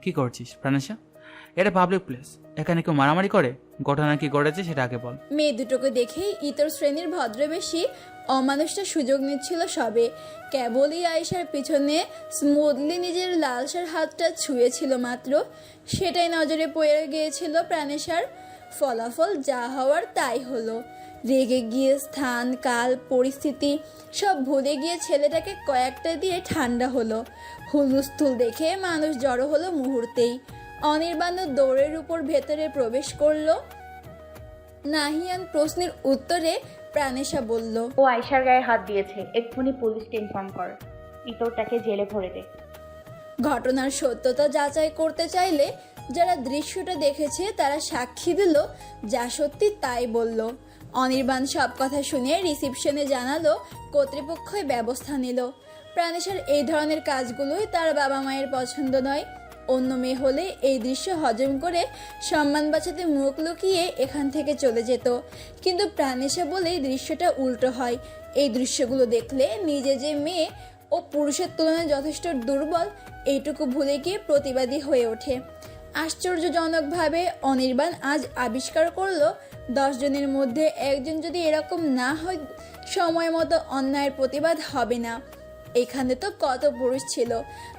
কি করছিস প্রাণেশা? এটা পাবলিক প্লেস, এখানে কেউ মারামারি করে? ঘটনা কি ঘটেছে সেটা আগে বল। মেয়ে দুটোকে দেখেই ইতর শ্রেণীর ভদ্রবেশী অমানুষটা সুযোগ নিচ্ছিল সবে। কেবলই আয়েশার পিছনে স্মুথলি নিজের লালসার হাতটা ছুঁয়েছিল মাত্র, সেটাই নজরে পড়ে গিয়েছিল প্রাণেশার। ফলাফল যা হওয়ার তাই হলো। রেগে গিয়ে স্থান কাল পরিস্থিতি সব ভুলে গিয়ে ছেলেটাকে কয়েকটা দিয়ে ঠান্ডা হলো। হুলুস্থুল দেখে মানুষ জড়ো হলো মুহূর্তেই। অনির্বাণ দৌড়ের উপর ভেতরে প্রবেশ করলো। নাহিয়ান প্রশ্নের উত্তরে প্রাণেশা বলল, ও আয়শার গায়ে হাত দিয়েছে, এক্ষুনি পুলিশকে ইনফর্ম কর, ইতরটাকে জেলে ভরে দে। ঘটনার সত্যতা যাচাই করতে চাইলে যারা দৃশ্যটা দেখেছে তারা সাক্ষী দিল, যা সত্যি তাই বলল। অনির্বাণ সব কথা শুনে রিসিপশনে জানালো, কর্তৃপক্ষই ব্যবস্থা নিল। প্রাণেশার এই ধরনের কাজগুলোই তার বাবা মায়ের পছন্দ নয়। অন্য মেয়ে হলে এই দৃশ্য হজম করে সম্মান বাঁচাতে মুখ লুকিয়ে এখান থেকে চলে যেত, কিন্তু প্রাণেশা বলেই দৃশ্যটা উল্টো হয়। এই দৃশ্যগুলো দেখলে নিজে যে মেয়ে ও পুরুষের তুলনায় যথেষ্ট দুর্বল এইটুকু ভুলে গিয়ে প্রতিবাদী হয়ে ওঠে। আশ্চর্যজনকভাবে অনির্বাণ আজ আবিষ্কার করলো, 10 জনের মধ্যে একজন যদি এরকম না হয় সময় মতো অন্যায়ের প্রতিবাদ হবে না। এখানে তো কত পুরুষ ছিল,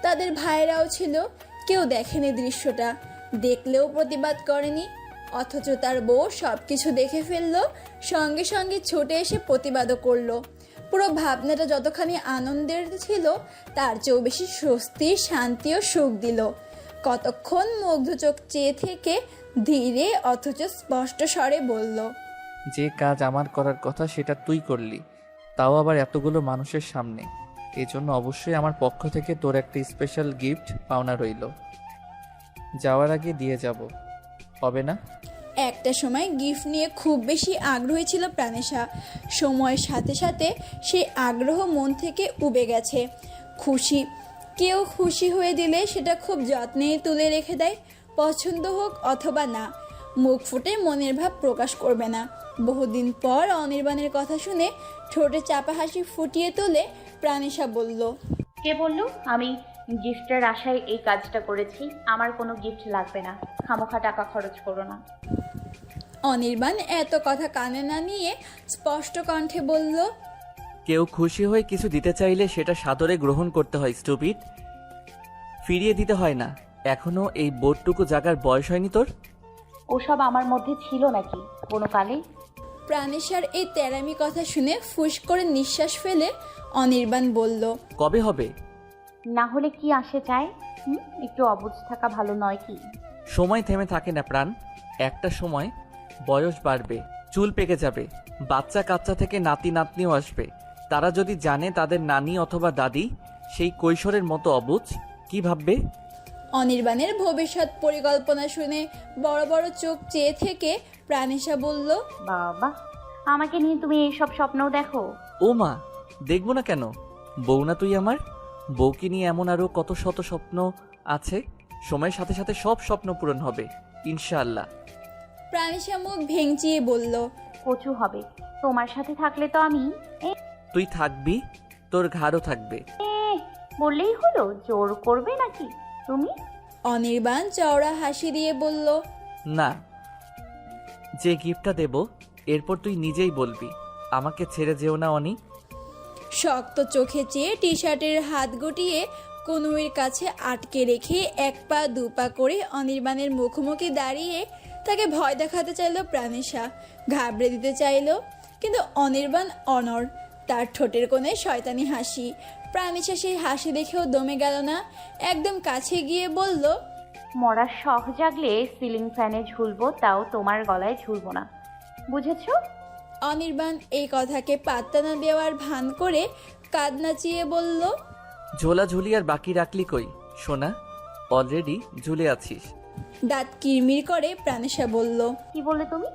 তাদের ভাইরাও ছিল, কেউ দেখেনি দৃশ্যটা, দেখলেও প্রতিবাদ করেনি। অথচ তার বউ সব কিছু দেখে ফেললো, সঙ্গে সঙ্গে ছুটে এসে প্রতিবাদও করলো। পুরো ভাবনাটা যতখানি আনন্দের ছিল তার চেয়েও বেশি স্বস্তি শান্তি ও সুখ দিল। কতক্ষণ মুগ্ধ চোখ চেয়ে থেকে ধীরে অথচ স্পষ্ট স্বরে বলল, যে কাজ আমার করার কথা সেটা তুই করলি, তাও আবার এতগুলো মানুষের সামনে। এজন্য অবশ্যই আমার পক্ষ থেকে তোর একটা স্পেশাল গিফট পাওনা রইল, যাওয়ার আগে দিয়ে যাব, হবে না? একটা সময় গিফট নিয়ে খুব বেশি আগ্রহী ছিল প্রাণেশা। সময়ের সাথে সাথে সেই আগ্রহ মন থেকে উবে গেছে। কেউ খুশি হয়ে দিলে সেটা খুব যত্নেই তুলে রেখে দেয়, পছন্দ হোক অথবা না। মুখ ফুটে মনের ভাব প্রকাশ করবে না। বহুদিন পর অনির্বাণের কথা শুনে ঠোঁটে চাপা হাসি ফুটিয়ে তোলে প্রাণেশা বলল, কে বললো আমি গিফটের আশায় এই কাজটা করেছি? আমার কোনো গিফট লাগবে না, খামোখা টাকা খরচ করো না। অনির্বাণ এত কথা কানে না নিয়ে স্পষ্ট কণ্ঠে বলল, কেউ খুশি হয়ে কিছু দিতে চাইলে সেটা সাদরে গ্রহণ করতে হয় স্টুপিড, ফিরিয়ে দিতে হয় না। এখনো এই বোর্ডটুকু জাগার বয়স হয়নি তোর? ওসব আমার মধ্যে ছিল নাকি কোনো কালে? প্রাণেশার এই তেরামি কথা শুনে ফুস করে নিঃশ্বাস ফেলে অনির্বাণ বলল, কবে হবে? না হলে কি আসে চায়? একটু অবুঝ থাকা ভালো নয় কি? সময় থেমে থাকে না প্রাণ, একটা সময় বয়স বাড়বে, চুল পেকে যাবে, বাচ্চা কাচ্চা থেকে নাতি নাতনিও আসবে। তারা যদি জানে তাদের নানি অথবা দাদি সেই কৈশোরের মতো অবুঝ, কি ভাববে? অনির্বাণের ভবিষ্যৎ পরিকল্পনা শুনে বড় বড় চোখ চেয়ে থেকে প্রাণেশা বলল, বাবা, আমাকে নিয়ে তুমি এইসব স্বপ্নও দেখো? ও মা, দেখবো না কেন? বউ না তুই আমার? বউকে নিয়ে এমন আরো কত শত স্বপ্ন আছে, সময়ের সাথে সাথে সব স্বপ্ন পূরণ হবে ইনশাআল্লাহ। প্রাণেশা মুখ ভেঙচিয়ে বলল, কচু হবে তোমার সাথে থাকলে তো আমি তুই থাকবি, তোর ঘাড়ও থাকবে। বললেই হলো, জোর করবে নাকি তুমি? অনির্বাণ চওড়া হাসি দিয়ে বলল, না, যে গিফটটা দেব এরপর তুই নিজেই বলবি আমাকে ছেড়ে যেও না অনি। শক্ত চোখে চেয়ে টি শার্টের হাত গুটিয়ে কনুইয়ের কাছে আটকে রেখে এক পা দু পা করে অনির্বাণের মুখোমুখি দাঁড়িয়ে তাকে ভয় দেখাতে চাইল প্রাণেশা, ঘাবড়ে দিতে চাইল, কিন্তু অনির্বাণ অনড়, তার ঠোঁটের কোণে শয়তানি হাসি। প্রাণেশা সেই হাসি দেখেও দমে গেল না, একদম কাছে গিয়ে বলল, মরার শখ জাগলে সিলিং ফ্যানে ঝুলবো, তাও তোমার গলায় ঝুলবো না, বুঝেছো? অনির্বাণ এই কথাকে পাত্তা না দেওয়ার ভান করে কাঁধ নাচিয়ে বলল, ঝোলা ঝুলি আর বাকি রাখলি কই সোনা? অলরেডি ঝুলে আছিস। দাঁত কিরমির করে প্রাণেশা বলল, কি বললে তুমি?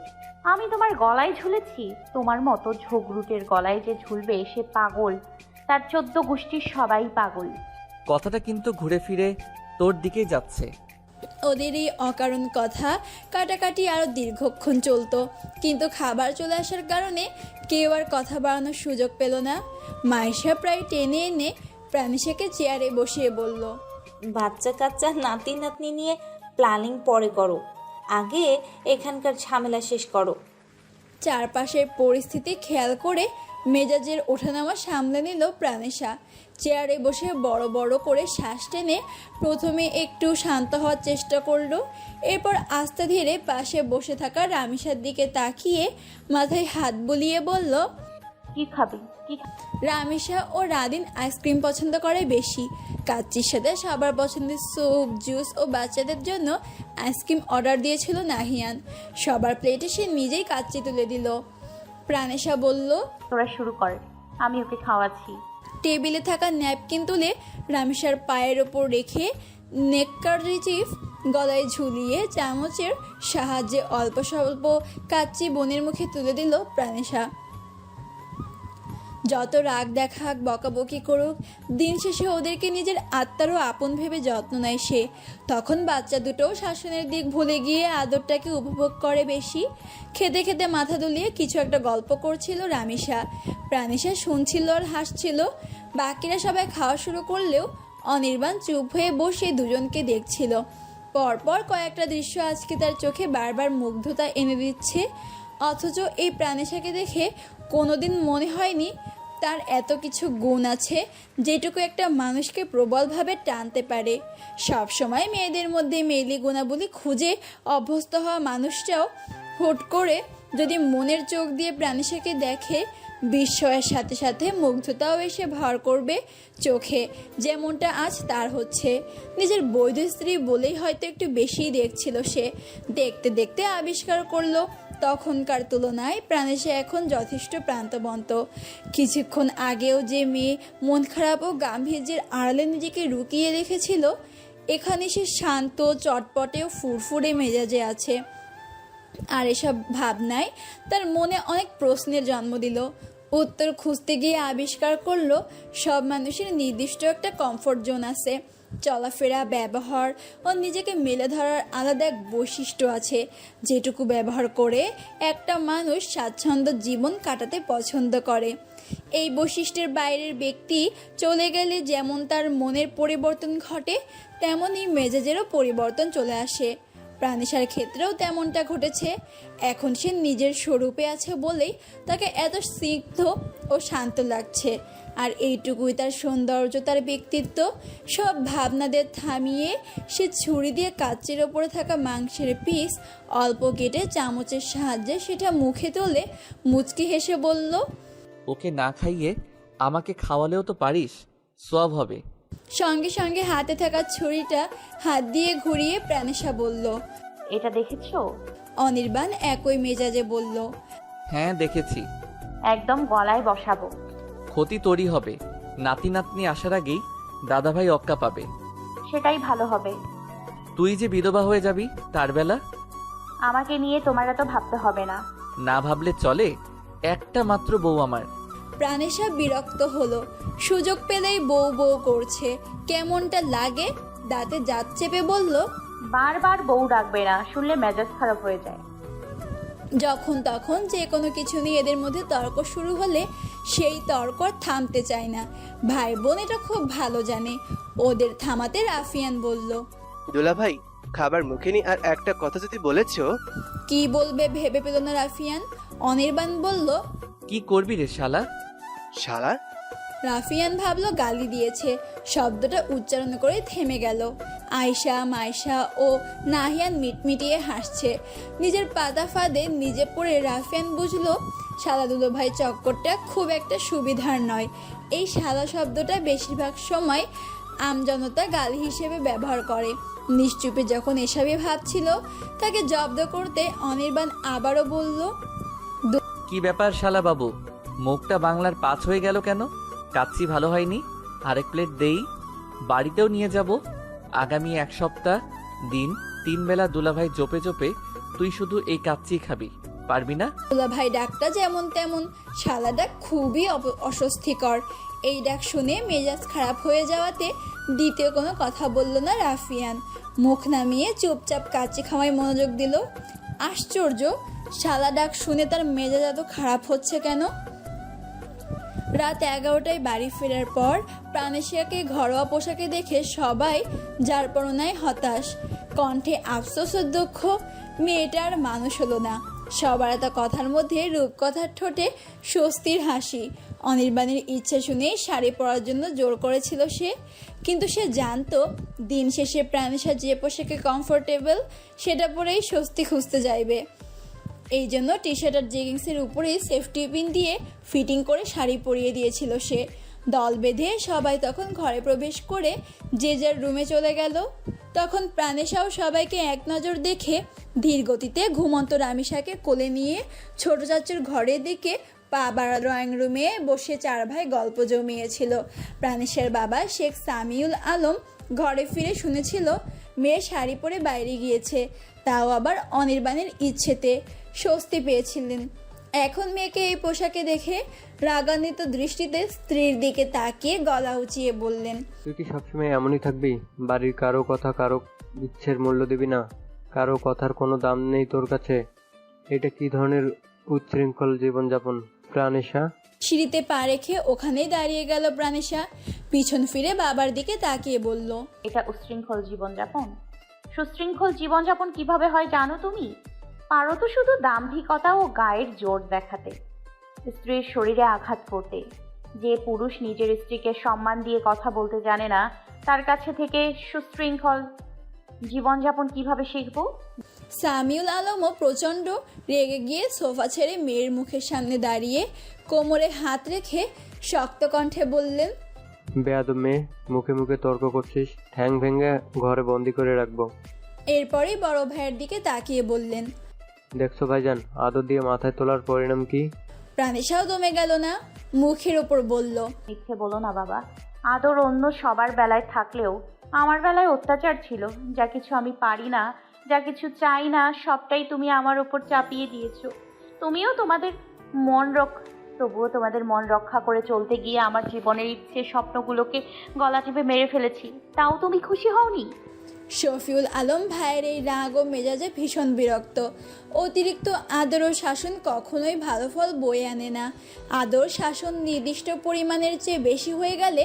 আমি তোমার গলায় ঝুলেছি? তোমার মতো ঝোগরুটের গলায় যে ঝুলবে সে পাগল, তার 14 গোষ্ঠীর সবাই পাগল। কথাটা কিন্তু ঘুরে ফিরে তোর দিকেই যাচ্ছে। ওদের এই অকারণ কথা কাটাকাটি আরও দীর্ঘক্ষণ চলতো, কিন্তু খাবার চলে আসার কারণে কেউ আর কথা বাড়ানোর সুযোগ পেল না। মাইশা প্রায় টেনে এনে প্রাণেশাকে চেয়ারে বসিয়ে বলল, বাচ্চা কাচ্চা নাতি নাতনি নিয়ে প্ল্যানিং পরে করো, আগে এখানকার ঝামেলা শেষ করো। চারপাশের পরিস্থিতি খেয়াল করে মেজাজের ওঠানামা সামলে নিল প্রাণেশা। চেয়ারে বসে বড় বড় করে শ্বাস টেনে প্রথমে একটু শান্ত হওয়ার চেষ্টা করলো। এরপর আস্তে ধীরে পাশে বসে থাকা রামিসার দিকে তাকিয়ে মাথায় হাত বুলিয়ে বলল, কি খাবি? রামিসা ও রাদিন আইসক্রিম পছন্দ করে বেশি। কাচ্চির সাথে সবার পছন্দের স্যুপ, জুস ও বাচ্চাদের জন্য আইসক্রিম অর্ডার দিয়েছিল নাহিয়ান। সবার প্লেটে সে নিজেই কাচ্চি তুলে দিল। প্রাণেশা বলল, তোরা শুরু কর, আমি ওকে খাওয়াচ্ছি। টেবিলে থাকা ন্যাপকিন তুলে রামিসার পায়ের ওপর রেখে নেককারচিফ গলায় ঝুলিয়ে চামচের সাহায্যে অল্প স্বল্প কাচ্চি বোনের মুখে তুলে দিল প্রাণেশা। যত রাগ দেখাক, বকাবকি করুক, দিন শেষে ওদেরকে নিজের আত্মারও আপন ভেবে যত্ন নেয় সে। তখন বাচ্চা দুটোও শাসনের দিক ভুলে গিয়ে আদরটাকে উপভোগ করে বেশি। খেতে খেতে মাথা দুলিয়ে কিছু একটা গল্প করছিল রামিসা। প্রাণেশা শুনছিল আর হাসছিল। বাকিরা সবাই খাওয়া শুরু করলেও অনির্বাণ চুপ হয়ে বসে দুজনকে দেখছিল। পরপর কয়েকটা দৃশ্য আজকে তার চোখে বারবার মুগ্ধতা এনে দিচ্ছে। অথচ এই প্রাণেশাকে দেখে কোনোদিন মনে হয়নি তার এত কিছু গুণ আছে যেটুকু একটা মানুষকে প্রবলভাবে টানতে পারে। সবসময় মেয়েদের মধ্যে মেয়েলি গুণাবলী খুঁজে অভ্যস্ত হওয়া মানুষটাও হুট করে যদি মনের চোখ দিয়ে প্রাণেশাকে দেখে, বিস্ময়ের সাথে সাথে মুগ্ধতাও এসে ভর করবে চোখে, যেমনটা আজ তার হচ্ছে। নিজের বৈধ স্ত্রী বলেই হয়তো একটু বেশিই দেখছিল সে। দেখতে দেখতে আবিষ্কার করলো তখনকার তুলনায় প্রাণেশা এখন যথেষ্ট প্রান্তবন্ত। কিছুক্ষণ আগেও যে মেয়ে মন খারাপ ও গাম্ভীর্যের আড়ালে নিজেকে লুকিয়ে রেখেছিল, এখানে সে শান্ত, চটপটে ও ফুরফুরে মেজাজে আছে। আর এসব ভাবনায় তার মনে অনেক প্রশ্নের জন্ম দিল। উত্তর খুঁজতে গিয়ে আবিষ্কার করলো সব মানুষের নির্দিষ্ট একটা কমফোর্ট জোন আছে। চলাফেরা, ব্যবহার ও নিজেকে মেলে ধরার আলাদা এক বৈশিষ্ট্য আছে, যেটুকু ব্যবহার করে একটা মানুষ স্বাচ্ছন্দ্য জীবন কাটাতে পছন্দ করে। এই বৈশিষ্ট্যের বাইরের ব্যক্তি চলে গেলে যেমন তার মনের পরিবর্তন ঘটে, তেমনই মেজাজেরও পরিবর্তন চলে আসে। প্রাণেশার ক্ষেত্রেও তেমনটা ঘটেছে। এখন সে নিজের স্বরূপে আছে বলেই তাকে এত স্নিগ্ধ ও শান্ত লাগছে। আর এইটুকুই তার সৌন্দর্য, তার ব্যক্তিত্ব। সব ভাবনাদের থামিয়ে সে ছুরি দিয়ে কাচ্চির ওপরে থাকা মাংসের পিস অল্প কেটে চামচের সাহায্যে সেটা মুখে তুলে মুচকি হেসে বলল, ওকে না খাইয়ে আমাকে খাওয়ালেও তো পারিস, সওয়াব হবে। সঙ্গে সঙ্গে হাতে থাকা ছুরিটা হাত দিয়ে ঘুরিয়ে প্রাণেশা বলল। এটা দেখেছো? অনির্বাণ একই মেজাজে বলল, হ্যাঁ দেখেছি। একদম গলায় বসাবো। ক্ষতি তোরই হবে, নাতি নাতনি আসার আগেই দাদাভাই অক্কা পাবে। সেটাই ভালো হবে। তুই যে বিধবা হয়ে যাবি তার বেলা। আমাকে নিয়ে তোমার এত ভাবতে হবে না। না ভাবলে চলে, একটা মাত্র বউ আমার। প্রাণেশা বিরক্ত হলো। সুযোগ পেলেই বউ বউ করছে, কেমনটা লাগে। দাঁতে দাঁত চেপে বলল, বারবার বউ ডাকবে না, শুনলে মেজাজ খারাপ হয়ে যায়। যখন তখন যে কোনো কিছু নিয়ে এদের মধ্যে তর্ক শুরু হলে সেই তর্ক আর থামতে চায় না। ভাই বোন এটা খুব ভালো জানে। ওদের থামাতে রাফিয়ান বলল, দুলাভাই, খাবার মুখে নি আর একটা কথা যদি বলেছো। কি বলবে ভেবে পেল না রাফিয়ান। অনির্বাণ বলল, কি করবি রে শালা? শালা? রাফিয়ান ভাবলো গালি দিয়েছে। শব্দটা উচ্চারণ করে থেমে গেল। আয়শা, মাইশা ও নাহিয়ান মিটমিটিয়ে হাসছে। নিজের পাতা ফাঁদে নিজে পড়ে রাফিয়ান বুঝলো শালা দুলো ভাই চক্করটা খুব একটা সুবিধার নয়। এই শালা শব্দটা বেশিরভাগ সময় আমজনতা গালি হিসেবে ব্যবহার করে। নিশ্চুপে যখন এসবই ভাবছিল, তাকে জব্দ করতে অনির্বাণ আবারও বলল, কি ব্যাপার শালা বাবু, মুখটা বাংলার পাঁচ হয়ে গেল কেন? কাচ্চি ভালো হয়নি, আরেক প্লেট দেই। বাড়িতেও নিয়ে যাব। আগামী এক সপ্তাহ দিন 3 বেলা দুলাভাই জোপে জোপে তুই শুধু এই কাচ্চি খাবি, পারবি না? দুলা ভাই ডাকটা যেমন তেমন, শালা ডাক খুবই অস্বস্তিকর। এই ডাক শুনে মেজাজ খারাপ হয়ে যাওয়াতে দ্বিতীয় কোনো কথা বলল না রাফিয়ান। মুখ নামিয়ে চুপচাপ কাচ্চি খাওয়ায় মনোযোগ দিল। আশ্চর্য, শালা ডাক শুনে তার মেজাজ এত খারাপ হচ্ছে কেন? রাত 11টায় বাড়ি ফেরার পর প্রাণেশিয়াকে ঘরোয়া পোশাকে দেখে সবাই যার পরনায় হতাশ, কণ্ঠে আফসোস ও দুঃখ। মেয়েটার মানুষ হলো না। সবার এত কথার মধ্যে রূপকথার ঠোঁটে স্বস্তির হাসি। অনির্বাণের ইচ্ছা শুনে শাড়ি পরার জন্য জোর করেছিল সে, কিন্তু সে জানতো দিন শেষে প্রাণেশা যে পোশাকে কমফোর্টেবল সেটা পরেই স্বস্তি খুঁজতে যাইবে। এই জন্য টি শার্ট আর জেগিংসের উপরেই সেফটি পিন দিয়ে ফিটিং করে শাড়ি পরিয়ে দিয়েছিল সে। দল বেঁধে সবাই তখন ঘরে প্রবেশ করে যে যার রুমে চলে গেল। তখন প্রাণেশাও সবাইকে এক নজর দেখে ধীর গতিতে ঘুমন্ত রামিসাকে কোলে নিয়ে ছোট চাচুর ঘরের দিকে পা বাড়া ড্রয়িং রুমে বসে চার ভাই গল্প জমিয়েছিল। প্রাণেশের বাবা শেখ সামিউল আলম ঘরে ফিরে শুনেছিল মেয়ে শাড়ি পরে বাইরে গিয়েছে, তাও আবার অনির্বাণের ইচ্ছেতে। স্বস্তি পেয়েছিলেন। এখন মেয়েকে এই পোশাকে দেখে রাগান্বিত দৃষ্টিতে স্ত্রীর দিকে তাকিয়ে গলা উঁচিয়ে বললেন, তুই কি সবসময় এমনই থাকবি? বাড়ির কারো কথা, কারো ইচ্ছের মূল্য দিবি না? কারো কথার কোনো দাম নেই তোর কাছে? এটা কি ধরনের উচ্ছৃঙ্খল জীবনযাপন প্রাণেশা? সিঁড়িতে পা রেখে ওখানেই দাঁড়িয়ে গেল প্রাণেশা। পিছন ফিরে বাবার দিকে তাকিয়ে বলল, এটা উচ্ছৃঙ্খল জীবনযাপন? সুশৃঙ্খল জীবনযাপন কিভাবে হয় জানো তুমি? পারো তো শুধু দাম্ভিকতা ও গায়ের জোর দেখাতে, স্ত্রীর শরীরে আঘাত করতে। যে পুরুষ নিজের স্ত্রীকে সম্মান দিয়ে কথা বলতে জানে না, তার কাছে থেকে সুশৃঙ্খল জীবনযাপন কিভাবে শিখবো? সামিউল আলমও প্রচণ্ড রেগে গিয়ে সোফা ছেড়ে মেয়ের মুখের সামনে দাঁড়িয়ে কোমরে হাত রেখে শক্ত কণ্ঠে বললেন, বেয়াদব মেয়ে, মুখে মুখে তর্ক করছিস, ঠ্যাং ভেঙে ঘরে বন্দি করে রাখবো। এরপরেই বড় ভাইয়ের দিকে তাকিয়ে বললেন, দেখছো ভাইজান, আদর দিয়ে মাথায় তোলার পরিণাম কি? প্রাণেশাও দমে গেল না, মুখের ওপর বলল, মিথ্যে বলো না বাবা। আদর অন্য সবার বেলায় থাকলেও আমার বেলায় অত্যাচার ছিল। যা কিছু আমি পারি না, যা কিছু চাই না, সবটাই তুমি আমার ওপর চাপিয়ে দিয়েছো। তবুও তোমাদের মন রক্ষা করে চলতে গিয়ে আমার জীবনের ইচ্ছে স্বপ্নগুলোকে গলা টিপে মেরে ফেলেছি, তাও তুমি খুশি হওনি? শফিউল আলম ভাইয়ের এই রাগ ও মেজাজে ভীষণ বিরক্ত। অতিরিক্ত আদর ও শাসন কখনোই ভালো ফল বয়ে আনে না। আদর শাসন নির্দিষ্ট পরিমাণের চেয়ে বেশি হয়ে গেলে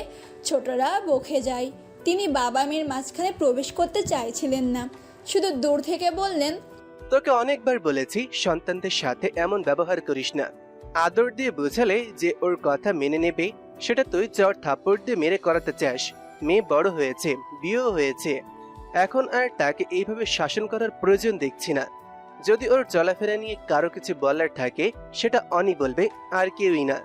ছোটরা বকে যায়। তিনি বাবা মেয়ের মাঝখানে প্রবেশ করতে চাইছিলেন না, শুধু দূর থেকে বললেন, তোকে অনেকবার বলেছি সন্তানদের সাথে এমন ব্যবহার করিস না। আদর দিয়ে বোঝালে যে ওর কথা মেনে নেবে, সেটা তুই চড় থাপ্পড় দিয়ে মেরে করাতে চাস। মেয়ে বড় হয়েছে, বিয়েও হয়েছে, এখন আর তাকে এইভাবে শাসন করার প্রয়োজন দেখছি না। যদি ওর চলাফেরা নিয়ে কারো কিছু বলার থাকে, সেটা অনি বলবে, আর কেউই না।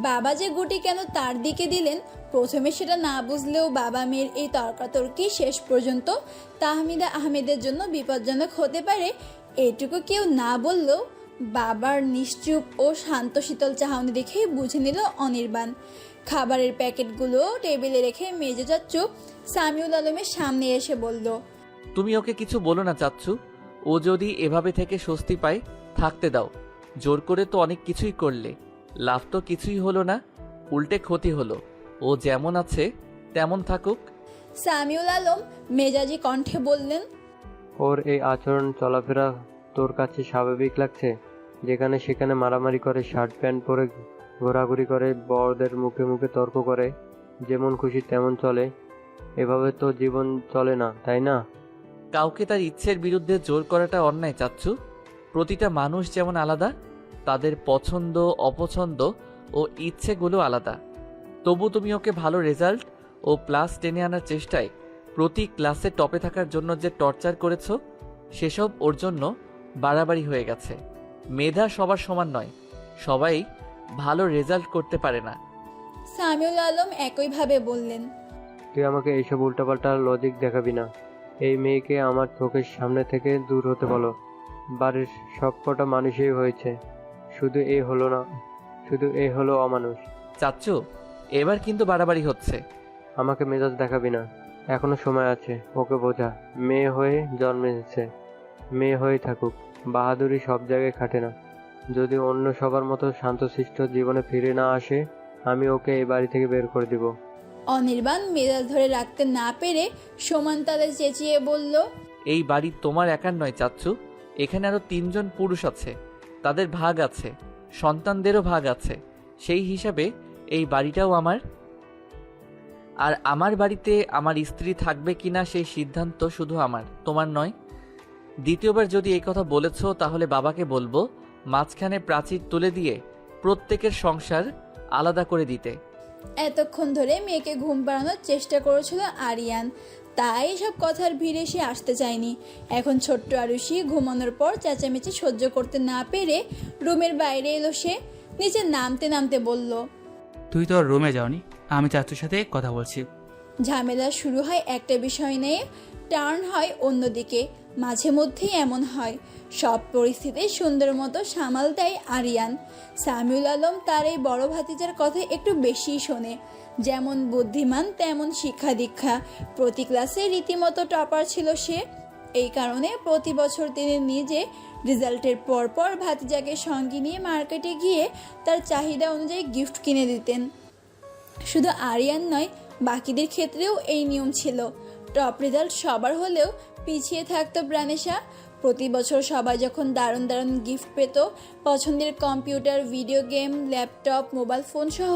বাবা যে গুটি কেন তার দিকে দিলেন, প্রথমে সেটা না বুঝলেও বাবা মেয়ের এই তর্কাতর্কি শেষ পর্যন্ত তাহমিদা আহমেদের জন্য বিপজ্জনক হতে পারে এইটুকু কেউ না বললেও বাবার নিশ্চুপ ও শান্ত শীতল চাহনি দেখেই বুঝে নিল অনির্বাণ। খাবারের প্যাকেটগুলো টেবিলে রেখে মেজো চাচ্চু সামিউল আলমের সামনে এসে বলল, তুমি ওকে কিছু বলো না চাচ্ছু। ও যদি এভাবে থেকে স্বস্তি পায়, থাকতে দাও। জোর করে তো অনেক কিছুই করলে, লাভ তো কিছুই হলো না, উল্টে ক্ষতি হলো। ও যেমন আছে তেমন থাকুক। সামিউল আলম মেজাজি কণ্ঠে বললেন, ওর এই আচরণ চলাফেরা তোর কাছে স্বাভাবিক লাগছে? যেখানে সেখানে মারামারি করে, শার্ট প্যান্ট পরে ঘোরাঘুরি করে, বড়দের মুখে মুখে তর্ক করে, যেমন খুশি তেমন চলে। এভাবে তো জীবন চলে না, তাই না? কাউকে তার ইচ্ছের বিরুদ্ধে জোর করাটা অন্যায় চাচ্ছু। প্রতিটা মানুষ যেমন আলাদা, তাদের পছন্দ অপছন্দ ও ইচ্ছেগুলো আলাদা। তবু তুমি ওকে ভালো রেজাল্ট ও প্লাস টেনে আনার চেষ্টায় প্রতি ক্লাসে টপে থাকার জন্য যে টর্চার করেছো, সেসব ওর জন্য বাড়াবাড়ি হয়ে গেছে। মেধা সবার সমান নয়, সবাই ভালো রেজাল্ট করতে পারে না। সামিউল আলম একইভাবে বললেন, তুই আমাকে এইসব উল্টাপাল্টা লজিক দেখাবি না। এই মেয়েকে আমার চোখের সামনে থেকে দূর হতে বলো। বাড়ির সবকটা মানুষই হয়েছে, শুধু এ হলো অমানুষ। চাচ্ছু, এবার কিন্তু বাড়াবাড়ি হচ্ছে। আমাকে মেজাজ দেখাবি না, এখনো সময় আছে। ওকে বোঝা, মেয়ে হয়ে জন্মেছে, মেয়ে হয়ে থাকুক। বাহাদুরি সব জায়গায় খাটে না। যদি অন্য সবার মতো শান্তশিষ্ট জীবনে ফিরে না আসে, আমি ওকে এই বাড়ি থেকে বের করে দিব। অনির্বাণ মেজাজ ধরে রাখতে না পেরে সমান তালে চেঁচিয়ে বলল, এই বাড়ি তোমার একার নয় চাচ্ছু, এখানে আরো 3 জন পুরুষ আছে, তাদের ভাগ আছে, সন্তানদেরও ভাগ আছে। সেই হিসাবে এই বাড়িটাও আমার। আর আমার বাড়িতে আমার স্ত্রী থাকবে কিনা সেই সিদ্ধান্ত শুধু আমার, তোমার নয়। দ্বিতীয়বার যদি এই কথা বলেছো তাহলে বাবাকে বলবো মাঝখানে প্রাচীর তুলে দিয়ে প্রত্যেকের সংসার আলাদা করে দিতে। এতক্ষণ ধরে মেয়েকে ঘুম পাড়ানোর চেষ্টা করেছিল আরিয়ান, তাই সব কথার ভিড়ে সে আসতে চায়নি। এখন ছোট্ট আরুষি ঘুমানোর পর চেঁচামেচি সহ্য করতে না পেরে রুমের বাইরে এলো। সে নিচে নামতে নামতে বলল, তুই তো রুমে যাওনি, আমি চাচুর সাথে কথা বলছি। ঝামেলা শুরু হয় একটা বিষয় নিয়ে, টার্ন হয় অন্যদিকে। মাঝে মধ্যেই এমন হয়। সব পরিস্থিতি সুন্দর মতো সামাল দেয় আরিয়ান। সামিউল আলম তার এই বড় ভাতিজার কথা একটু বেশিই শোনে। যেমন বুদ্ধিমান তেমন শিক্ষা দীক্ষা, প্রতি ক্লাসে রীতিমতো টপার ছিল সে। এই কারণে প্রতি বছর তিনি নিজে রেজাল্টের পরপর ভাতিজাকে সঙ্গে নিয়ে মার্কেটে গিয়ে তার চাহিদা অনুযায়ী গিফট কিনে দিতেন। শুধু আরিয়ান নয়, বাকিদের ক্ষেত্রেও এই নিয়ম ছিল। টপ রেজাল্ট সবার হলেও পিছিয়ে থাকতো প্রাণেশা। প্রতি বছর সবাই যখন দারুণ দারুণ গিফট পেত, পছন্দের computer, video game, laptop, mobile phone সহ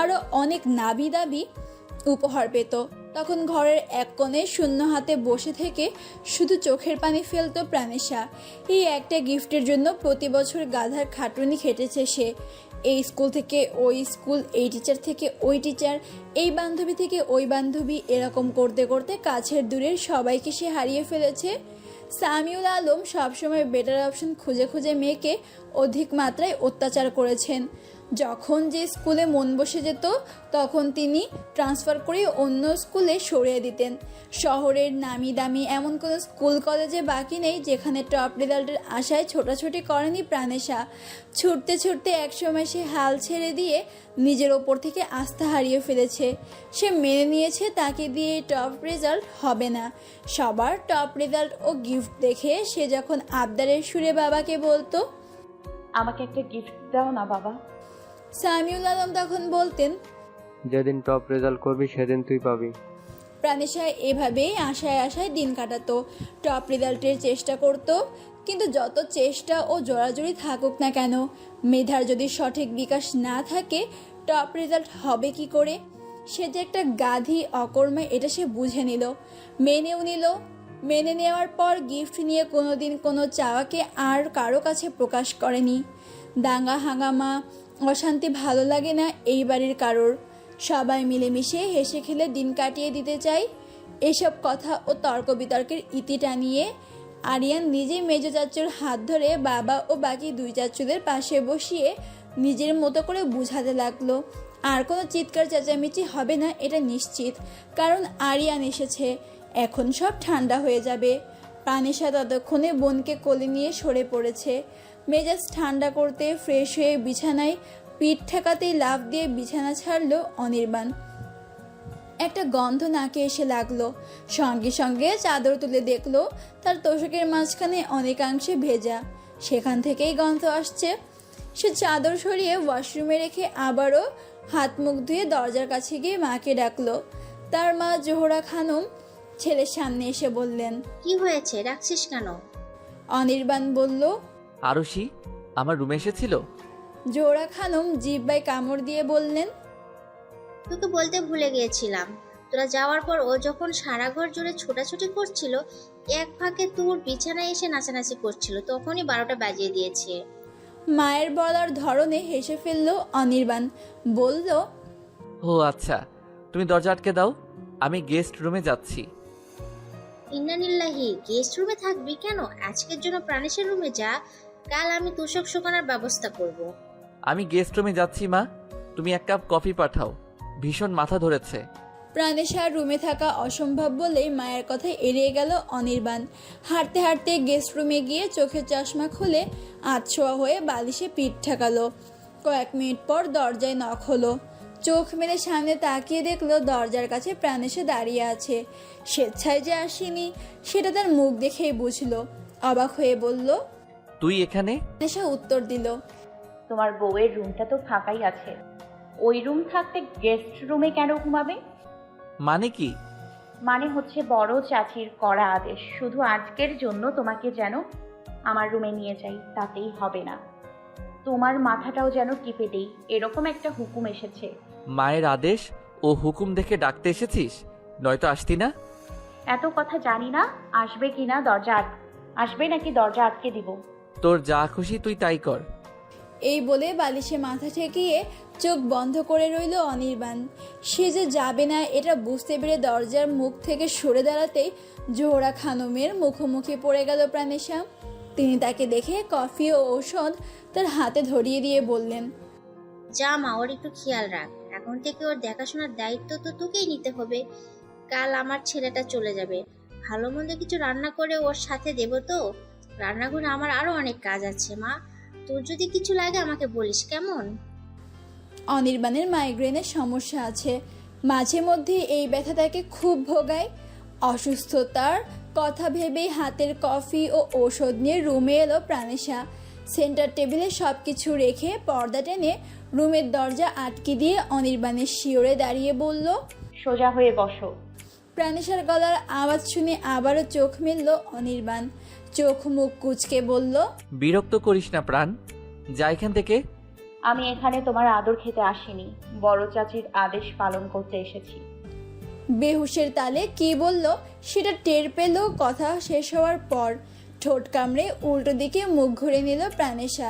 আরও অনেক নাবি দাবি উপহার পেত, তখন ঘরের এক কোণে শূন্য হাতে বসে থেকে শুধু চোখের পানি ফেলতো প্রাণেশা। এই একটা গিফটের জন্য প্রতি বছর গাধার খাটুনি খেটেছে সে। এই স্কুল থেকে ওই স্কুল, এই টিচার থেকে ওই টিচার, এই বান্ধবী থেকে ওই বান্ধবী, এরকম করতে করতে কাছের দূরের সবাইকে সে হারিয়ে ফেলেছে। সামিউল আলম সবসময় বেটার অপশন খুঁজে খুঁজে মেয়েকে অধিক মাত্রায় অত্যাচার করেছেন। যখন যে স্কুলে মন বসে যেত তখন তিনি ট্রান্সফার করে অন্য স্কুলে সরিয়ে দিতেন। শহরের নামি দামি এমন কোনো স্কুল কলেজে বাকি নেই যেখানে টপ রেজাল্টের আশায় ছোটাছুটি করেনি প্রাণেশা। ছুটতে ছুটতে একসময় সে হাল ছেড়ে দিয়ে নিজের ওপর থেকে আস্থা হারিয়ে ফেলেছে। সে মেনে নিয়েছে তাকে দিয়ে টপ রেজাল্ট হবে না। সবার টপ রেজাল্ট ও গিফট দেখে সে যখন আবদারের সুরে বাবাকে বলতো, আমাকে একটা গিফট দাও না বাবা। সামিউল আলম তখন বলতেন, যেদিন টপ রেজাল্ট করবি সেদিন তুই পাবি। প্রাণেশা এভাবেই আশায় আশায় দিন কাটাতো, টপ রেজাল্টের চেষ্টা করত। কিন্তু যত চেষ্টা ও জোরাজুরি থাকুক না কেন, মেধার যদি সঠিক বিকাশ না থাকে টপ রেজাল্ট হবে কি করে? সে যে একটা গাধি, অকর্মা, এটা সে বুঝে নিল, মেনেও নিল। মেনে নেওয়ার পর গিফট নিয়ে কোনোদিন কোনো চাওয়াকে আর কারো কাছে প্রকাশ করেনি। দাঙ্গা হাঙ্গামা, অশান্তি ভালো লাগে না এই বাড়ির কারোর। সবাই মিলেমিশে হেসে খেলে দিন কাটিয়ে দিতে চাই। এসব কথা ও তর্ক বিতর্কের ইতি টানিয়ে আরিয়ান নিজে মেজ চাচুর হাত ধরে বাবা ও বাকি দুই চাচুদের পাশে বসিয়ে নিজের মতো করে বুঝাতে লাগলো। আর কোনো চিৎকার চেঁচামেচি হবে না, এটা নিশ্চিত, কারণ আরিয়ান এসেছে। এখন সব ঠান্ডা হয়ে যাবে। প্রাণেশা ততক্ষণে বোনকে কোলে নিয়ে সরে পড়েছে। মেজাজ ঠান্ডা করতে ফ্রেশ হয়ে বিছানায় পিঠ ঠেকাতেই লাফ দিয়ে বিছানা ছাড়লো অনির্বাণ। একটা গন্ধ নাকে এসে লাগলো। সঙ্গে সঙ্গে চাদর তুলে দেখলো তার তোশকের মাঝখানে অনেকাংশে ভেজা, সেখান থেকেই গন্ধ আসছে। সে চাদর সরিয়ে ওয়াশরুমে রেখে আবারও হাত মুখ ধুয়ে দরজার কাছে গিয়ে মাকে ডাকলো। তার মা জোহরা খানম ছেলের সামনে এসে বললেন, কি হয়েছে, ডাকছিস কেন? অনির্বাণ বলল, আরুষি আমার রুমে এসেছিল। জোহরা খানম জিহ্বায় কামড় দিয়ে বললেন, তোকে বলতে ভুলে গিয়েছিলাম, তোরা যাওয়ার পর ও যখন সারা ঘর জুড়ে ছোটাছুটি করছিল, এক ফাঁকে তোর বিছানায় এসে নাচানাচি করছিল, তখনই 12টা বাজিয়ে দিয়েছে। মায়ের বলার ধরনে হেসে ফেলল অনির্বাণ। বলল, ও আচ্ছা, তুমি দরজা আটকে দাও, আমি গেস্ট রুমে যাচ্ছি। ইন্নানিল্লাহি, গেস্ট রুমে থাকবি কেন? আজকের জন্য প্রাণেশের রুমে যা, কাল আমি তোষক শোকানোর ব্যবস্থা করব। আমি গেস্ট রুমে যাচ্ছি মা, তুমি এক কাপ কফি পাঠাও, ভীষণ মাথা ধরেছে। প্রাণেশার রুমে থাকা অসম্ভব বলেই মায়ের কথা এড়িয়ে গেল অনির্বাণ। হাঁটতে হাঁটতে গেস্ট রুমে গিয়ে চোখের চশমা খুলে আধশোয়া হয়ে বালিশে পিঠ ঠেকালো। কয়েক মিনিট পর দরজায় নক হলো। চোখ মেলে সামনে তাকিয়ে দেখলো দরজার কাছে প্রাণেশা দাঁড়িয়ে আছে। স্বেচ্ছায় যে আসেনি সেটা তার মুখ দেখেই বুঝলো। অবাক হয়ে বলল, তুই এখানে? প্রাণেশা উত্তর দিল, তোমার বউয়ের রুমটা তো ফাঁকাই আছে, ওই রুম থাকতে গেস্ট রুমে কেন ঘুমাবে? মানে কি? মানে হচ্ছে বড় চাচির কড়া আদেশ, শুধু আজকের জন্য তোমাকে যেন আমার রুমে নিয়ে যাই, তাতেই হবে না। তোমার মাথাটাও যেন টিপে দেই, এরকম একটা হুকুম এসেছে। মায়ের আদেশ ও হুকুম দেখে ডাকতে এসেছিস, নয়তো আসতি না। এত কথা জানি না আসবে কি না, আসবে নাকি দরজা আটকে দিব। তোর যা খুশি তুই তাই কর। এই বলে বালিশে মাথা ঠেকিয়ে চোখ বন্ধ করে রইল অনির্বাণ। সে যে যাবে না এটা বুঝতে পেরে দরজার মুখ থেকে সরে দাঁড়াতেই জোহরা খানমের মুখোমুখি পড়ে গেল প্রাণেশা। তিনি তাকে দেখে কফি ও ঔষধ তার হাতে ধরিয়ে দিয়ে বললেন, যা মা, ওর একটু খেয়াল রাখ। এখন থেকে ওর দেখাশোনার দায়িত্ব তো তোকেই নিতে হবে। কাল আমার ছেলেটা চলে যাবে, ভালো মন্দ কিছু রান্না করে ওর সাথে দেবো তো। রান্নাঘরে আমার আরো অনেক কাজ আছে মা, তোর যদি কিছু লাগে আমাকে বলিস, কেমন? অনির্বাণের মাইগ্রেনের সমস্যা আছে, মাঝে মধ্যে এই ব্যথা তাকে খুব ভোগায়। অসুস্থতার কথা ভেবেই হাতের কফি ও ঔষধ নিয়ে রুমে এলো প্রাণেশা। সেন্টার টেবিলে সব কিছু রেখে পর্দা টেনে রুমের দরজা আটকে দিয়ে অনির্বাণের শিওরে দাঁড়িয়ে বলল, সোজা হয়ে বসো। প্রাণেশার গলার আওয়াজ শুনে আবারও চোখ মেলল অনির্বাণ। চোখ মুখ কুঁচকে বলল, বিরক্ত করিস না প্রাণ, যা এখান থেকে। আমি এখানে তোমার আদর খেতে আসিনি, বড় চাচির আদেশ পালন করতে এসেছি। বেহুশের তালে কি বলল সেটা টের পেল কথা শেষ হওয়ার পর। ঠোঁট কামড়ে উল্টো দিকে মুখ ঘুরে নিল প্রাণেশা।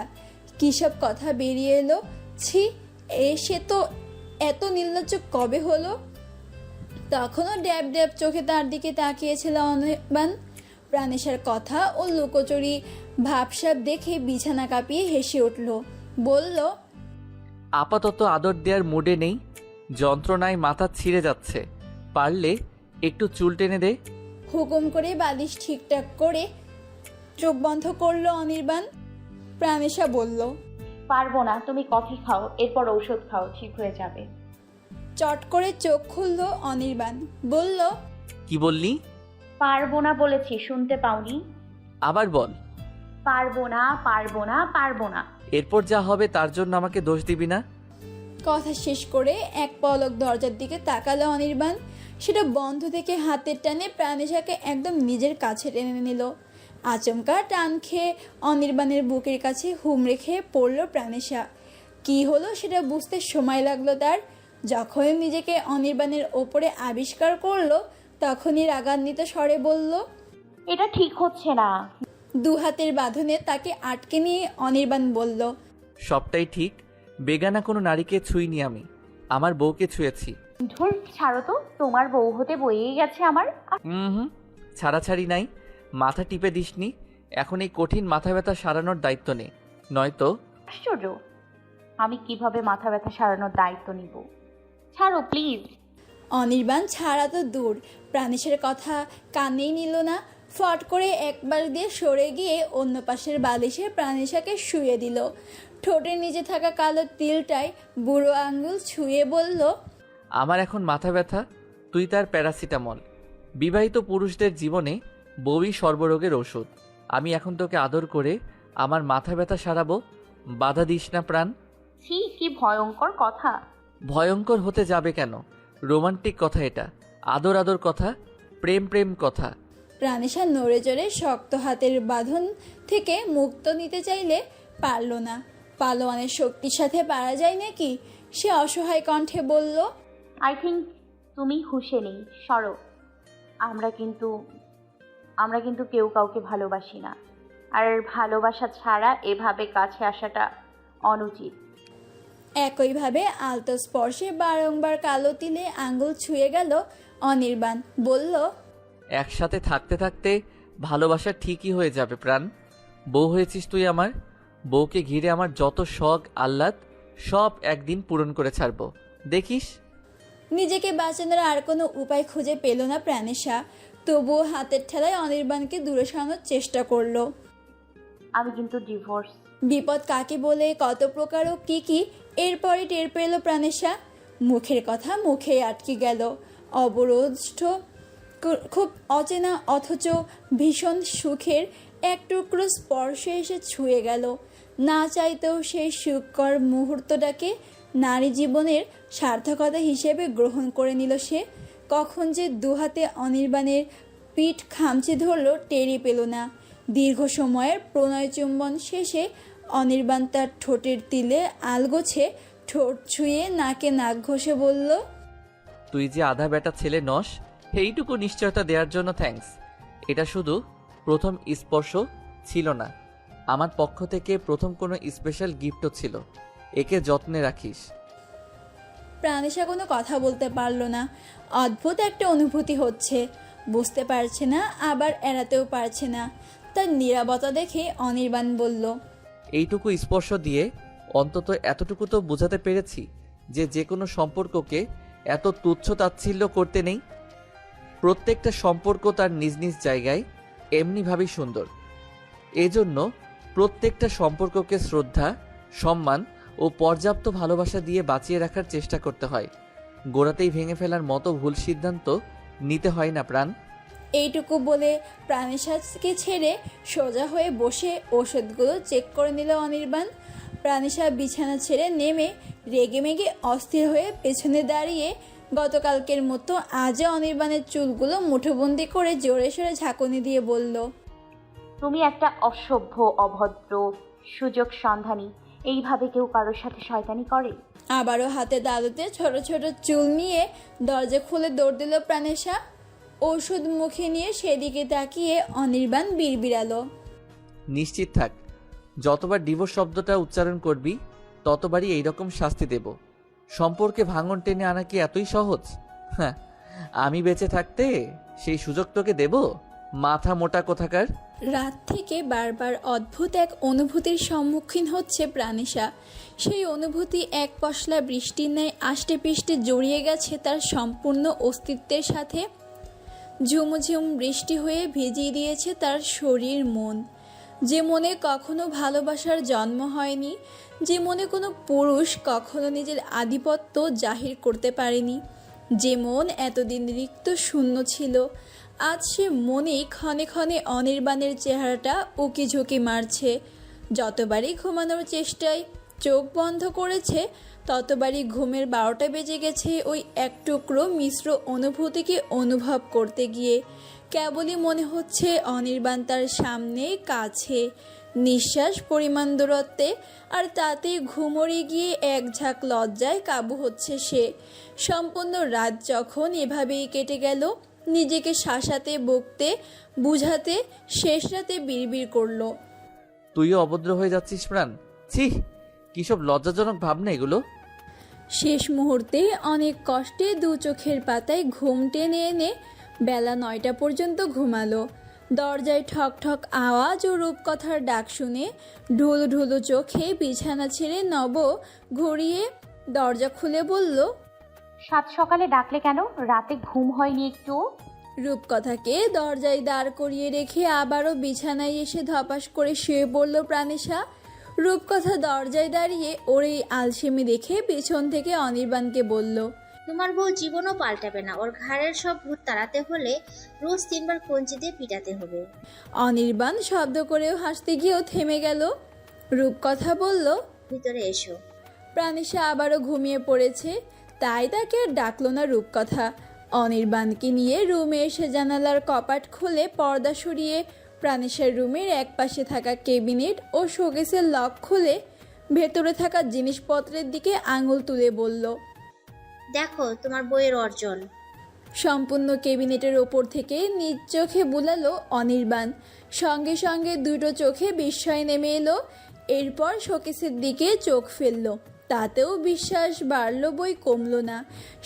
কী সব কথা বেরিয়ে এলো! ছি, সে তো এত নির্লজ্জ কবে হলো! তখনও ড্যাব ড্যাব চোখে তার দিকে তাকিয়েছিল অনির্বাণ। প্রাণেশার কথা ও লুকোচুরি ভাবসাব দেখে বিছানা কাঁপিয়ে হেসে উঠল। বলল, আপাতত আদর দেওয়ার মুডে নেই, যন্ত্রণায় মাথা ছিঁড়ে যাচ্ছে, পারলে একটু চুল টেনে দে। হুকুম করে বালিশ ঠিকঠাক করে চোখ বন্ধ করলো অনির্বাণ। প্রাণেশা বলল, পারবো না, তুমি কফি খাও, এরপর ঔষধ খাও, ঠিক হয়ে যাবে। চট করে চোখ খুলল অনির্বাণ। বলল, কি বললি? পারবো না বলেছি, শুনতে পাওনি? আবার বল। পারবো না, পারবো না, পারবো না। এরপর যা হবে তার জন্য আমাকে দোষ দিবি না। কথা শেষ করে এক পলক দরজার দিকে তাকালো অনির্বাণ। সেটা বন্ধ থেকে হাতের টানে প্রাণেশাকে একদম নিজের কাছে টেনে নিল। আচমকা টান খেয়ে অনির্বাণের বুকের কাছে হুমড়ে খেয়ে পড়ল প্রাণেশা। কি হলো সেটা বুঝতে সময় লাগলো তার। যখনই নিজেকে অনির্বাণের ওপরে আবিষ্কার করলো তখনই রাগান্বিত স্বরে বলল, এটা ঠিক হচ্ছে না। দু হাতের বাঁধনে তাকে আটকে নিয়ে অনির্বাণ বলল, সবটাই ঠিক, বেগানা কোনো নারীকে ছুঁইনি আমি, আমার বউকে ছুঁয়েছি। ধুর, ছাড়ো তো, তোমার বউ হতে বয়েই গেছে আমার। হুম, ছাড়াছাড়ি নাই, মাথা টিপে দিসনি। এখন এই কঠিন মাথা ব্যথা সারানোর দায়িত্ব নে, নয়তো। আশ্চর্য, আমি কিভাবে মাথা ব্যথা সারানোর দায়িত্ব নিব? ছাড়ো প্লিজ। অনির্বাণ ছাড়া তো দূর, প্রাণেশের কথা কানেই নিল না। ফট করে একবার দিয়ে সরে গিয়ে অন্য পাশের বালিশে প্রাণেশাকে শুয়ে দিল। ঠোঁটের নিচে থাকা কালো তিলটায় বুড়ো আঙ্গুল ছুঁয়ে বলল, আমার এখন মাথা ব্যথা, তুই তার প্যারাসিটামল। বিবাহিত পুরুষদের জীবনে বউই সর্বরোগের ওষুধ। আমি এখন তোকে আদর করে আমার মাথা ব্যথা সারাবো, বাধা দিস না প্রাণ। ছি, কি ভয়ঙ্কর কথা। ভয়ঙ্কর হতে যাবে কেন? রোমান্টিক কথা এটা, আদর আদর কথা, প্রেম প্রেম কথা। প্রাণেশা নড়ে চড়ে শক্ত হাতের বাঁধন থেকে মুক্ত নিতে চাইলে পারল না। পালোয়ানের শক্তির সাথে পারা যায় নাকি? সে অসহায় কণ্ঠে বলল, আই থিঙ্ক তুমি হুঁশে নেই, সরো। আমরা কিন্তু কেউ কাউকে ভালোবাসি না, আর ভালোবাসা ছাড়া এভাবে কাছে আসাটা অনুচিত। একইভাবে আলতো স্পর্শে বারংবার কালো তিলে আঙ্গুল ছুঁয়ে গেল অনির্বাণ। বলল, একসাথে থাকতে থাকতে ভালোবাসা ঠিকই হয়ে যাবে প্রাণ। বউ হয়েছিস তুই আমার, বউকে ঘিরে আমার যত শখ আহ্লাদ সব একদিন পূরণ করে ছাড়বো, দেখিস। নিজেকে বাঁচানোর আর কোনো উপায় খুঁজে পেল না প্রাণেশা। তবুও হাতের ঠেলায় অনির্বাণকে দূরে সরানোর চেষ্টা করলো। আমি কিন্তু ডিভোর্স। বিপদ কাকে বলে, কত প্রকার ও কি এরপরই টের পেল প্রাণেশা। মুখের কথা মুখেই আটকে গেল। অবরোধ খুব অচেনা অথচ ভীষণ সুখের এক টুকরো স্পর্শে এসে ছুঁয়ে গেল। না চাইতেও সেই সুখকর মুহূর্তটাকে নারী জীবনের সার্থকতা হিসেবে গ্রহণ করে নিল সে। কখন যে দুহাতে অনির্বাণের পিঠ খামচে ধরল টেরই পেল না। দীর্ঘ সময়ের প্রণয় চুম্বন শেষে অনির্বাণ তার ঠোঁটের তিলে আলগোছে ঠোঁট ছুঁয়ে নাকে নাক ঘষে বলল, তুই যে আধা বেটা ছেলে নস, এইটুকু নিশ্চয়তা দেওয়ার জন্য থ্যাঙ্কস। এটা শুধু প্রথম স্পর্শ ছিল না, আমার পক্ষ থেকে প্রথম কোনো স্পেশাল গিফটও ছিল। একে যত্নে রাখিস। প্রাণেশা কোনো কথা বলতে পারল না। অদ্ভুত একটা অনুভূতি হচ্ছে, বুঝতে পারছে না আবার এড়াতেও পারছে না। তার নীরবতা দেখে অনির্বাণ বলল, এইটুকু স্পর্শ দিয়ে অন্তত এতটুকু তো বোঝাতে পেরেছি যে যে কোনো সম্পর্ককে এত তুচ্ছ তাচ্ছিল্য করতে নেই। প্রত্যেকটা সম্পর্ক তার নিজ নিজ জায়গায় এমনিভাবেই সুন্দর। এজন্য প্রত্যেকটা সম্পর্ককে শ্রদ্ধা, সম্মান ও পর্যাপ্ত ভালোবাসা দিয়ে বাঁচিয়ে রাখার চেষ্টা করতে হয়। গোড়াতেই ভেঙে ফেলার মতো ভুল সিদ্ধান্ত নিতে হয় না প্রাণ। এইটুকু বলে প্রাণেশাকে ছেড়ে সোজা হয়ে বসে ওষুধগুলো চেক করে নিল অনির্বাণ। প্রাণেশা বিছানা ছেড়ে নেমে রেগেমেগে অস্থির হয়ে পেছনে দাঁড়িয়ে গতকালকের মতো আজও অনির্বাণের চুলগুলো মুঠোবন্দি করে জোরে সোরে ঝাঁকুনি দিয়ে বলল, তুমি একটা অসভ্য, অভদ্র, সুযোগ সন্ধানী। এইভাবে কেউ কারোর সাথে শয়তানি করে? আবারও হাতে দাদুতে ছোট ছোট চুল নিয়ে দরজা খুলে দৌড় দিল প্রাণেশা। ওষুধ মুখে নিয়ে সেদিকে তাকিয়ে অনির্বাণ বিড়বিড়ালো, নিশ্চিত থাক, যতবার ডিভোর্স শব্দটা উচ্চারণ করবি ততবারই এইরকম শাস্তি দেব। সম্পর্কে ভাঙন টেনে আনা কি এতই সহজ? হ্যাঁ, আমি বেঁচে থাকতে সেই সুযোগ তোকে দেব, মাথা মোটা কোথাকার। রাত থেকে বারবার অদ্ভুত এক অনুভূতির সম্মুখীন হচ্ছে প্রাণেশা। সেই অনুভূতি এক পশলা বৃষ্টির ন্যায় আষ্টে পিষ্টে জড়িয়ে গেছে তার সম্পূর্ণ অস্তিত্বের সাথে। ঝুমঝুম বৃষ্টি হয়ে ভিজিয়ে দিয়েছে তার শরীর মন। যে মনে কখনো ভালোবাসার জন্ম হয়নি, যে মনে কোনো পুরুষ কখনো নিজের আধিপত্য জাহির করতে পারেনি, যে মন এতদিন রিক্ত শূন্য ছিল, আজ সে মনেই ক্ষণে ক্ষণে অনির্বাণের চেহারাটা উকি ঝুঁকি মারছে। যতবারই ঘুমানোর চেষ্টায় চোখ বন্ধ করেছে ততবারই ঘুমের 12টা বেজে গেছে ওই এক টুকরো মিশ্র অনুভূতিকে অনুভব করতে গিয়ে। কেবলই মনে হচ্ছে অনির্বাণ তার সামনে, কাছে, নিঃশ্বাস পরিমাণ দূরত্বে, আর তাতেই ঘুমড়ে গিয়ে এক ঝাঁক লজ্জায় কাবু হচ্ছে সে। সম্পূর্ণ রাত যখন এভাবেই কেটে গেল, নিজেকে শাসাতে, বকতে, বুঝাতে, শেষ রাতে বিড়বিড় করলো, তুইও অভদ্র হয়ে যাচ্ছিস প্রাণ। ছি, কিসব লজ্জাজনক ভাবনা এগুলো। শেষ মুহূর্তে অনেক কষ্টে দু চোখের পাতায় ঘুম টেনে এনে বেলা 9টা পর্যন্ত ঘুমালো। দরজায় ঠক ঠক আওয়াজ ও রূপকথার ডাক শুনে ঢুলু ঢুলু চোখে বিছানা ছেড়ে নব ঘুরিয়ে দরজা খুলে বলল, সাত সকালে ডাকলে কেন? রাতে ঘুম হয়নি একটু? রূপকথাকে দরজায় দাঁড় করিয়ে রেখে আবারও বিছানায় এসে ধপাস করে শুয়ে পড়ল প্রাণেশা। রূপকথা দরজায় দাঁড়িয়ে ওর এই আলসেমি দেখে পেছন থেকে অনির্বাণকে বলল, তোমার বউ জীবনও পাল্টাবে না। ওর ঘাড়ের সব ভূত তাড়াতে হলে রোজ 3বার কঞ্চি দিয়ে পিটাতে হবে। অনির্বাণ শব্দ করেও হাসতে গিয়েও থেমে গেল। রূপকথা বলল, ভিতরে এসো। প্রাণেশা আবারও ঘুমিয়ে পড়েছে, তাই তাকে আর ডাকলো না রূপকথা। অনির্বাণকে নিয়ে রুমে এসে জানালার কপাট খুলে পর্দা সরিয়ে প্রাণেশার রুমের এক পাশে থাকা ক্যাবিনেট ও শোকেসের লক খুলে ভেতরে থাকা জিনিসপত্রের দিকে আঙুল তুলে বলল, দেখো তোমার বইয়ের অর্জন। সম্পূর্ণ ক্যাবিনেটের ওপর থেকে নিজ চোখে বুলালো অনির্বাণ। সঙ্গে সঙ্গে দুটো চোখে বিস্ময় নেমে এলো। এরপর শোকেসের দিকে চোখ ফেললো, তাতেও বিশ্বাস বাড়ল বই কমলো না।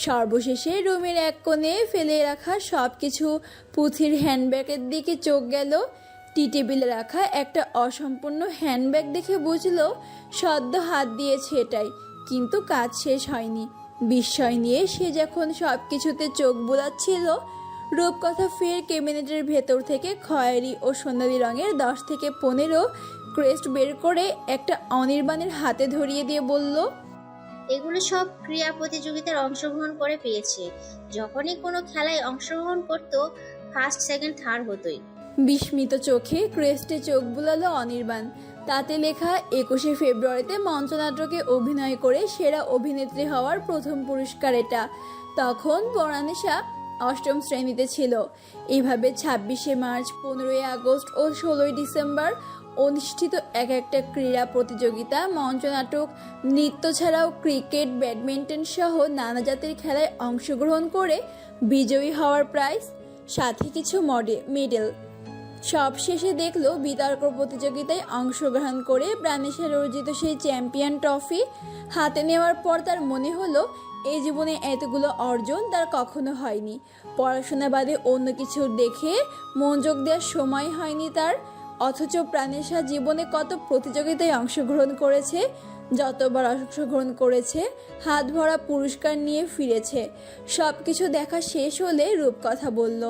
সর্বশেষে রুমের এক কোণে ফেলে রাখা সব কিছু পুঁথির হ্যান্ডব্যাগের দিকে চোখ গেল। টি টেবিলে রাখা একটা অসম্পূর্ণ হ্যান্ডব্যাগ দেখে বুঝলো সদ্য হাত দিয়েছে এটাই, কিন্তু কাজ শেষ হয়নি। বিস্ময় নিয়ে সে যখন সব কিছুতে চোখ বোলাচ্ছিল, রূপকথা ফের ক্যাবিনেটের ভেতর থেকে খয়েরি ও সোনালি রঙের 10 থেকে 15 ক্রেস্ট বের করে একটা অনির্বাণের হাতে ধরিয়ে দিয়ে বলল, এগুলো সব ক্রীড়া প্রতিযোগিতার অংশগ্রহণ করে পেয়েছে। যখনই কোনো খেলায় অংশগ্রহণ করত, ফার্স্ট, সেকেন্ড, থার্ড হতোই। বিস্মিত চোখে ক্রেস্টে চোখ বুলালো অনির্বাণ। তাতে লেখা 21শে ফেব্রুয়ারিতে মঞ্চনাটকে অভিনয় করে সেরা অভিনেত্রী হওয়ার প্রথম পুরস্কার এটা। তখন প্রাণেশা অষ্টম শ্রেণীতে ছিল। এইভাবে 26শে মার্চ, 15ই আগস্ট ও 16ই ডিসেম্বর অনুষ্ঠিত এক একটা ক্রীড়া প্রতিযোগিতা, মঞ্চনাটক, নৃত্য ছাড়াও ক্রিকেট, ব্যাডমিন্টন সহ নানা জাতের খেলায় অংশগ্রহণ করে বিজয়ী হওয়ার প্রাইজ, সাথে কিছু মেডেল। সব শেষে দেখলো বিতর্ক প্রতিযোগিতায় অংশগ্রহণ করে প্রাণেশের অর্জিত সেই চ্যাম্পিয়ন ট্রফি হাতে নেওয়ার পর তার মনে হলো এই জীবনে এতগুলো অর্জন তার কখনো হয়নি। পড়াশোনা বাদে অন্য কিছু দেখে মনোযোগ দেওয়ার সময় হয়নি তার। অথচ প্রাণেশা জীবনে কত প্রতিযোগিতায় অংশগ্রহণ করেছে, যতবার অংশগ্রহণ করেছে হাত ভরা পুরস্কার নিয়ে ফিরেছে। সব কিছু দেখা শেষ হলে রূপকথা বলল,